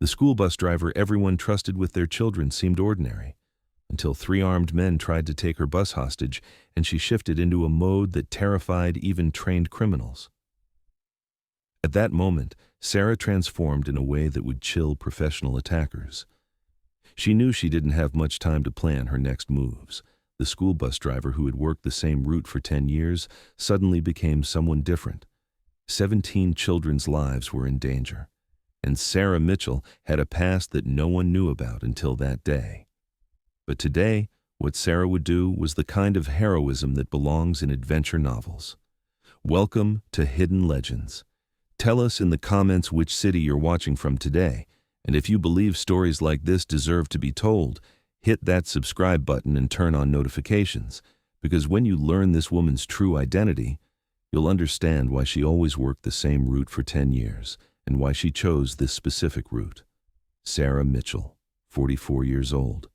The school bus driver everyone trusted with their children seemed ordinary, until three armed men tried to take her bus hostage, and she shifted into a mode that terrified even trained criminals. At that moment, Sarah transformed in a way that would chill professional attackers. She knew she didn't have much time to plan her next moves. The school bus driver who had worked the same route for 10 years suddenly became someone different. 17 children's lives were in danger, and Sarah Mitchell had a past that no one knew about until that day. But today, what Sarah would do was the kind of heroism that belongs in adventure novels. Welcome to Hidden Legends. Tell us in the comments which city you're watching from today, and if you believe stories like this deserve to be told, hit that subscribe button and turn on notifications, because when you learn this woman's true identity, you'll understand why she always worked the same route for 10 years and why she chose this specific route. Sarah Mitchell, 44 years old.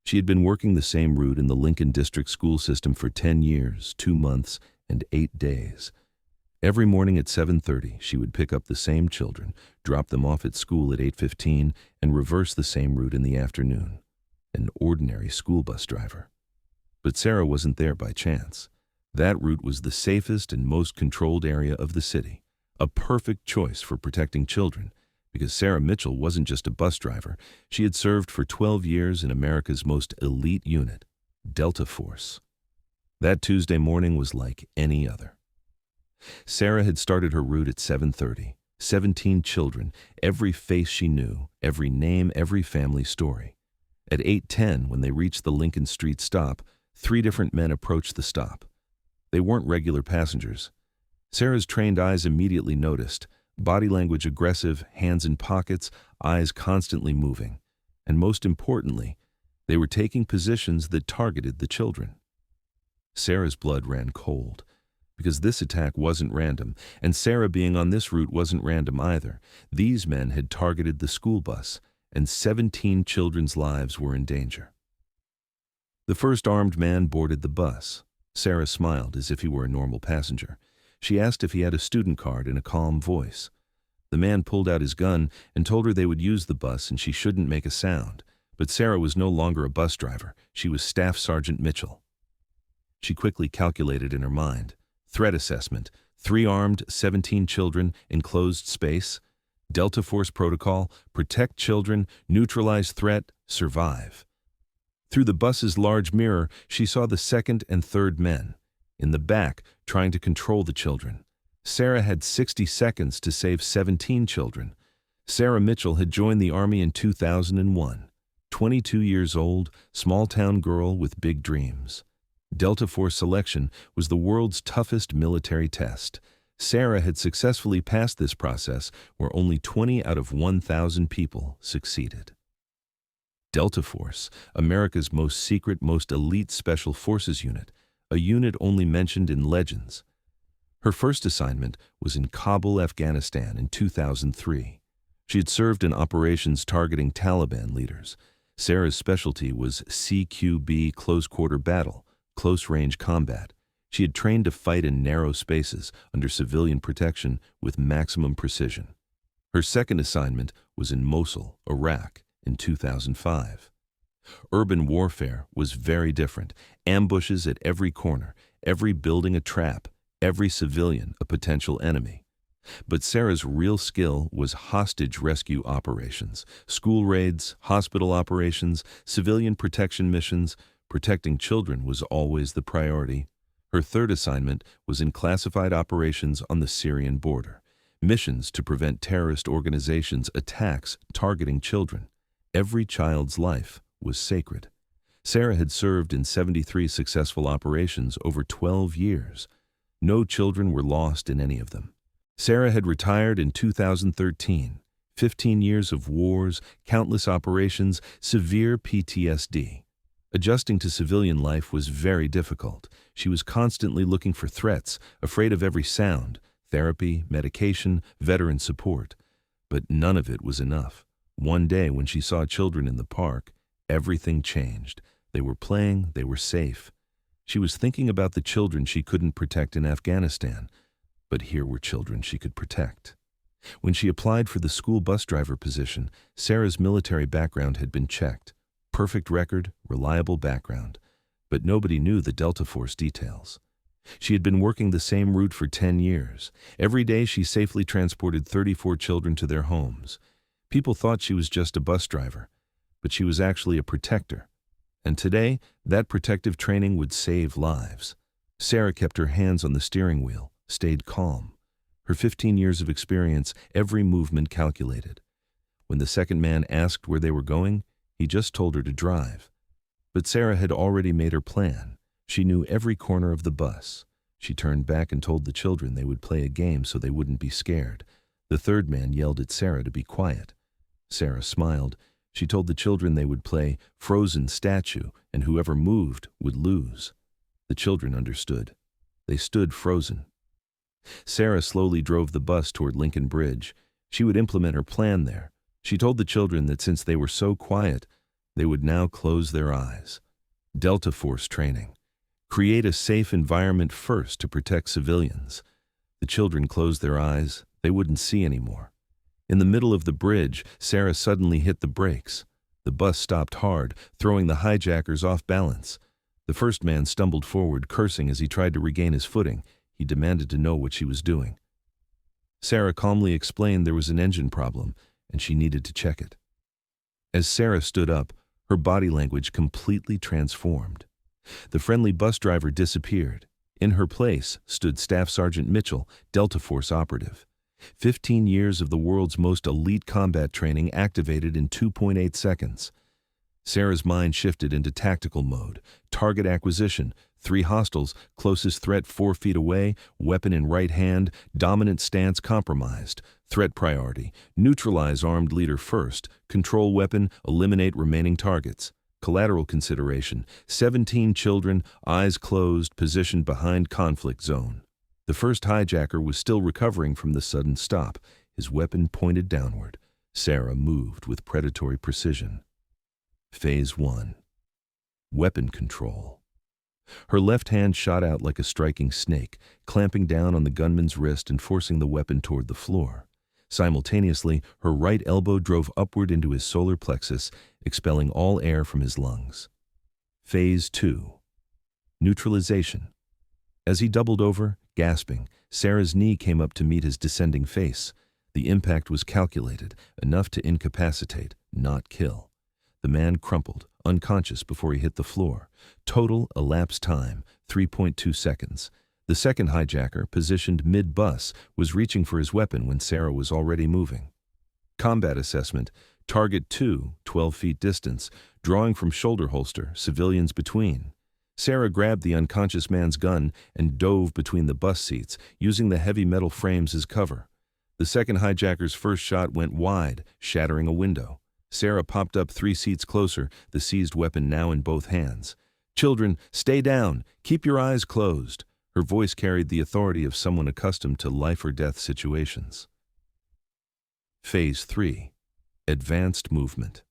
She had been working the same route in the Lincoln District school system for 10 years, 2 months, and 8 days. Every morning at 7:30, she would pick up the same children, drop them off at school at 8:15, and reverse the same route in the afternoon. An ordinary school bus driver. But Sarah wasn't there by chance. That route was the safest and most controlled area of the city, a perfect choice for protecting children, because Sarah Mitchell wasn't just a bus driver. She had served for 12 years in America's most elite unit, Delta Force. That Tuesday morning was like any other. Sarah had started her route at 7:30. 17 children, every face she knew, every name, every family story. At 8:10, when they reached the Lincoln Street stop, 3 different men approached the stop. They weren't regular passengers. Sarah's trained eyes immediately noticed, body language aggressive, hands in pockets, eyes constantly moving. And most importantly, they were taking positions that targeted the children. Sarah's blood ran cold, because this attack wasn't random, and Sarah being on this route wasn't random either. These men had targeted the school bus, and 17 children's lives were in danger. The first armed man boarded the bus. Sarah smiled as if he were a normal passenger. She asked if he had a student card in a calm voice. The man pulled out his gun and told her they would use the bus and she shouldn't make a sound. But Sarah was no longer a bus driver. She was Staff Sergeant Mitchell. She quickly calculated in her mind. Threat assessment, 3 armed, 17 children, enclosed space. Delta Force protocol, protect children, neutralize threat, survive. Through the bus's large mirror, she saw the second and third men, in the back, trying to control the children. Sarah had 60 seconds to save 17 children. Sarah Mitchell had joined the Army in 2001. 22 years old, small-town girl with big dreams. Delta Force selection was the world's toughest military test. Sarah had successfully passed this process where only 20 out of 1,000 people succeeded. Delta Force, America's most secret, most elite special forces unit, a unit only mentioned in legends. Her first assignment was in Kabul, Afghanistan in 2003. She had served in operations targeting Taliban leaders. Sarah's specialty was CQB, close-quarter battle, close-range combat. She had trained to fight in narrow spaces under civilian protection with maximum precision. Her second assignment was in Mosul, Iraq, in 2005. Urban warfare was very different. Ambushes at every corner, every building a trap, every civilian a potential enemy. But Sarah's real skill was hostage rescue operations, school raids, hospital operations, civilian protection missions. Protecting children was always the priority. Her third assignment was in classified operations on the Syrian border, missions to prevent terrorist organizations' attacks targeting children. Every child's life was sacred. Sarah had served in 73 successful operations over 12 years. No children were lost in any of them. Sarah had retired in 2013. 15 years of wars, countless operations, severe PTSD. Adjusting to civilian life was very difficult. She was constantly looking for threats, afraid of every sound, therapy, medication, veteran support. But none of it was enough. One day when she saw children in the park, everything changed. They were playing, they were safe. She was thinking about the children she couldn't protect in Afghanistan, but here were children she could protect. When she applied for the school bus driver position, Sarah's military background had been checked. Perfect record, reliable background. But nobody knew the Delta Force details. She had been working the same route for 10 years. Every day she safely transported 34 children to their homes. People thought she was just a bus driver, but she was actually a protector. And today, that protective training would save lives. Sarah kept her hands on the steering wheel, stayed calm. Her 15 years of experience, every movement calculated. When the second man asked where they were going, he just told her to drive. But Sarah had already made her plan. She knew every corner of the bus. She turned back and told the children they would play a game so they wouldn't be scared. The third man yelled at Sarah to be quiet. Sarah smiled. She told the children they would play frozen statue, and whoever moved would lose. The children understood. They stood frozen. Sarah slowly drove the bus toward Lincoln Bridge. She would implement her plan there. She told the children that since they were so quiet, they would now close their eyes. Delta Force training. Create a safe environment first to protect civilians. The children closed their eyes. They wouldn't see anymore. In the middle of the bridge, Sarah suddenly hit the brakes. The bus stopped hard, throwing the hijackers off balance. The first man stumbled forward, cursing as he tried to regain his footing. He demanded to know what she was doing. Sarah calmly explained there was an engine problem, and she needed to check it. As Sarah stood up, her body language completely transformed. The friendly bus driver disappeared. In her place stood Staff Sergeant Mitchell, Delta Force operative. 15 years of the world's most elite combat training activated in 2.8 seconds. Sarah's mind shifted into tactical mode. Target acquisition, 3 hostiles, closest threat 4 feet away, weapon in right hand, dominant stance compromised. Threat priority, neutralize armed leader first, control weapon, eliminate remaining targets. Collateral consideration, 17 children, eyes closed, positioned behind conflict zone. The first hijacker was still recovering from the sudden stop, his weapon pointed downward. Sarah moved with predatory precision. Phase 1. Weapon control. Her left hand shot out like a striking snake, clamping down on the gunman's wrist and forcing the weapon toward the floor. Simultaneously, her right elbow drove upward into his solar plexus, expelling all air from his lungs. Phase 2. Neutralization. As he doubled over, gasping, Sarah's knee came up to meet his descending face. The impact was calculated, enough to incapacitate, not kill. The man crumpled, unconscious before he hit the floor. Total elapsed time, 3.2 seconds. The second hijacker, positioned mid-bus, was reaching for his weapon when Sarah was already moving. Combat assessment. Target 2, 12 feet distance, drawing from shoulder holster, civilians between. Sarah grabbed the unconscious man's gun and dove between the bus seats, using the heavy metal frames as cover. The second hijacker's first shot went wide, shattering a window. Sarah popped up 3 seats closer, the seized weapon now in both hands. "Children, stay down. Keep your eyes closed." Her voice carried the authority of someone accustomed to life-or-death situations. Phase 3. Advanced movement.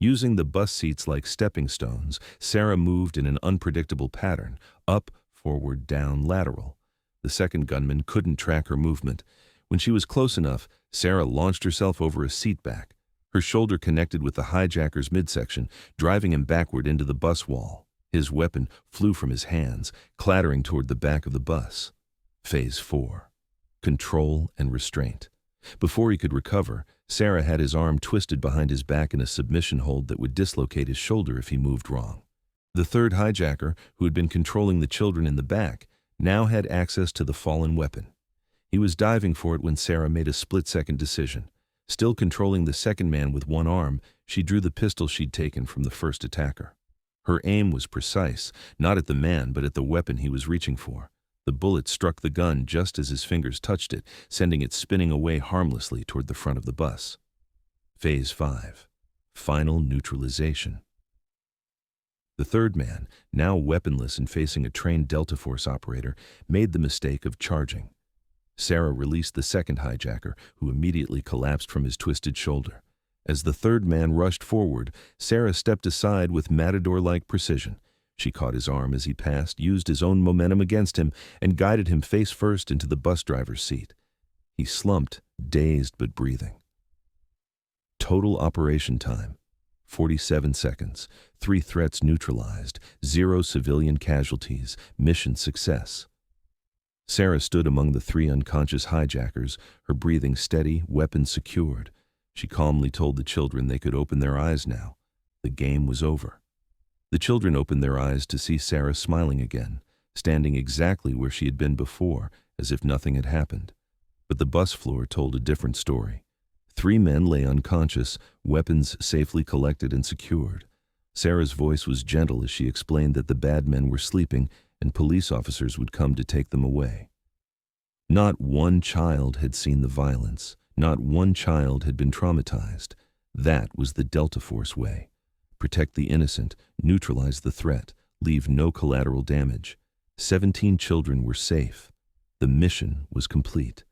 Using the bus seats like stepping stones, Sarah moved in an unpredictable pattern, up, forward, down, lateral. The second gunman couldn't track her movement. When she was close enough, Sarah launched herself over a seat back. Her shoulder connected with the hijacker's midsection, driving him backward into the bus wall. His weapon flew from his hands, clattering toward the back of the bus. Phase 4. Control and restraint. Before he could recover, Sarah had his arm twisted behind his back in a submission hold that would dislocate his shoulder if he moved wrong. The third hijacker, who had been controlling the children in the back, now had access to the fallen weapon. He was diving for it when Sarah made a split-second decision. Still controlling the second man with one arm, she drew the pistol she'd taken from the first attacker. Her aim was precise, not at the man but at the weapon he was reaching for. The bullet struck the gun just as his fingers touched it, sending it spinning away harmlessly toward the front of the bus. Phase 5. Final neutralization. The third man, now weaponless and facing a trained Delta Force operator, made the mistake of charging. Sarah released the second hijacker, who immediately collapsed from his twisted shoulder. As the third man rushed forward, Sarah stepped aside with matador-like precision. She caught his arm as he passed, used his own momentum against him, and guided him face first into the bus driver's seat. He slumped, dazed but breathing. Total operation time, 47 seconds. 3 threats neutralized, 0 civilian casualties, mission success. Sarah stood among the 3 unconscious hijackers, her breathing steady, weapons secured. She calmly told the children they could open their eyes now. The game was over. The children opened their eyes to see Sarah smiling again, standing exactly where she had been before, as if nothing had happened. But the bus floor told a different story. 3 men lay unconscious, weapons safely collected and secured. Sarah's voice was gentle as she explained that the bad men were sleeping and police officers would come to take them away. Not one child had seen the violence. Not one child had been traumatized. That was the Delta Force way. Protect the innocent, neutralize the threat, leave no collateral damage. 17 children were safe. The mission was complete.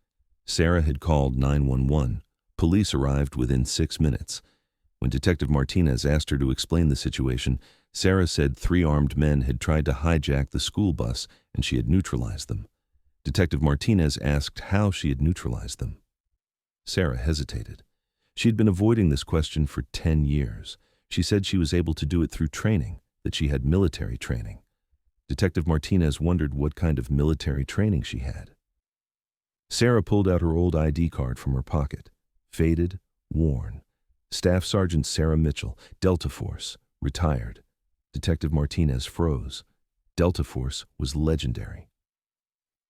Sarah had called 911. Police arrived within 6 minutes. When Detective Martinez asked her to explain the situation, Sarah said 3 armed men had tried to hijack the school bus and she had neutralized them. Detective Martinez asked how she had neutralized them. Sarah hesitated. She had been avoiding this question for 10 years. She said she was able to do it through training, that she had military training. Detective Martinez wondered what kind of military training she had. Sarah pulled out her old ID card from her pocket. Faded, worn. Staff Sergeant Sarah Mitchell, Delta Force, retired. Detective Martinez froze. Delta Force was legendary.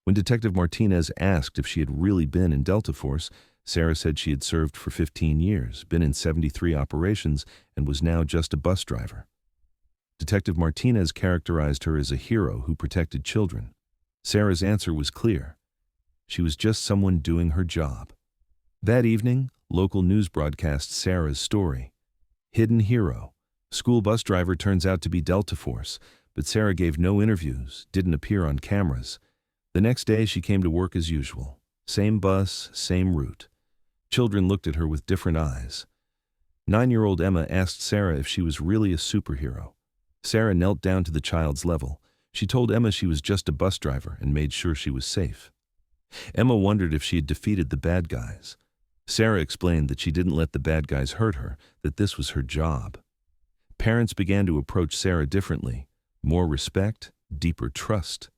When Detective Martinez asked if she had really been in Delta Force, Sarah said she had served for 15 years, been in 73 operations, and was now just a bus driver. Detective Martinez characterized her as a hero who protected children. Sarah's answer was clear. She was just someone doing her job. That evening, local news broadcast Sarah's story. Hidden hero. School bus driver turns out to be Delta Force, but Sarah gave no interviews, didn't appear on cameras. The next day she came to work as usual. Same bus, same route. Children looked at her with different eyes. 9-year-old Emma asked Sarah if she was really a superhero. Sarah knelt down to the child's level. She told Emma she was just a bus driver and made sure she was safe. Emma wondered if she had defeated the bad guys. Sarah explained that she didn't let the bad guys hurt her, that this was her job. Parents began to approach Sarah differently. More respect, deeper trust.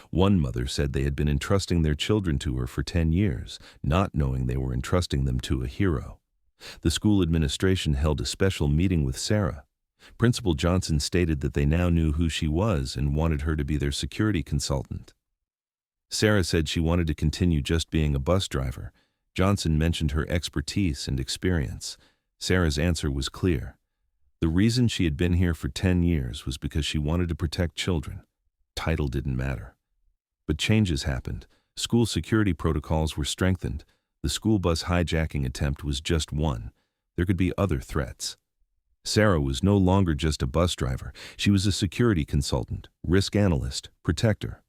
One mother said they had been entrusting their children to her for 10 years, not knowing they were entrusting them to a hero. The school administration held a special meeting with Sarah. Principal Johnson stated that they now knew who she was and wanted her to be their security consultant. Sarah said she wanted to continue just being a bus driver. Johnson mentioned her expertise and experience. Sarah's answer was clear. The reason she had been here for 10 years was because she wanted to protect children. Title didn't matter. But changes happened. School security protocols were strengthened. The school bus hijacking attempt was just one. There could be other threats. Sarah was no longer just a bus driver. She was a security consultant, risk analyst, protector.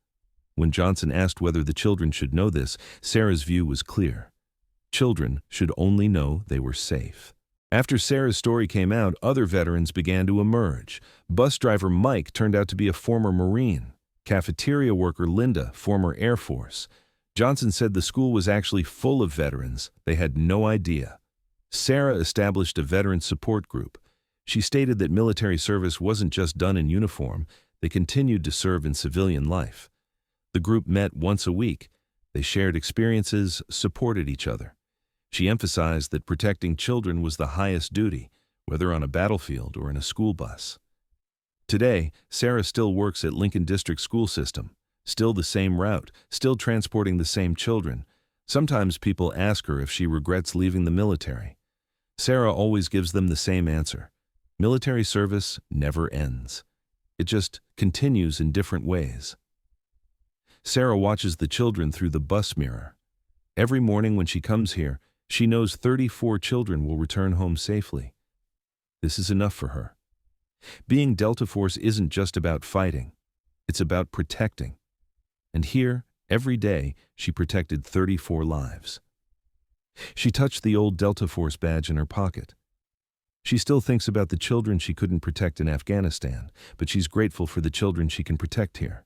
When Johnson asked whether the children should know this, Sarah's view was clear. Children should only know they were safe. After Sarah's story came out, other veterans began to emerge. Bus driver Mike turned out to be a former Marine. Cafeteria worker Linda, former Air Force. Johnson said the school was actually full of veterans. They had no idea. Sarah established a veteran support group. She stated that military service wasn't just done in uniform. They continued to serve in civilian life. The group met once a week. They shared experiences, supported each other. She emphasized that protecting children was the highest duty, whether on a battlefield or in a school bus. Today, Sarah still works at Lincoln District School System, still the same route, still transporting the same children. Sometimes people ask her if she regrets leaving the military. Sarah always gives them the same answer. Military service never ends. It just continues in different ways. Sarah watches the children through the bus mirror. Every morning when she comes here, she knows 34 children will return home safely. This is enough for her. Being Delta Force isn't just about fighting. It's about protecting. And here, every day, she protected 34 lives. She touched the old Delta Force badge in her pocket. She still thinks about the children she couldn't protect in Afghanistan, but she's grateful for the children she can protect here.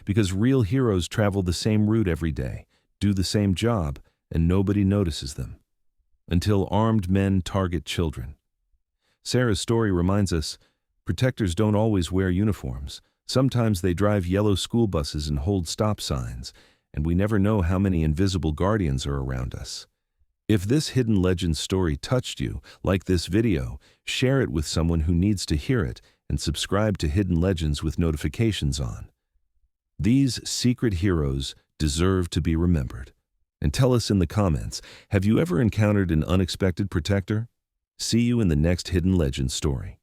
Because real heroes travel the same route every day, do the same job, and nobody notices them, until armed men target children. Sarah's story reminds us, protectors don't always wear uniforms. Sometimes they drive yellow school buses and hold stop signs, and we never know how many invisible guardians are around us. If this hidden legend story touched you, like this video, share it with someone who needs to hear it, and subscribe to Hidden Legends with notifications on. These secret heroes deserve to be remembered. And tell us in the comments, have you ever encountered an unexpected protector? See you in the next Hidden Legend story.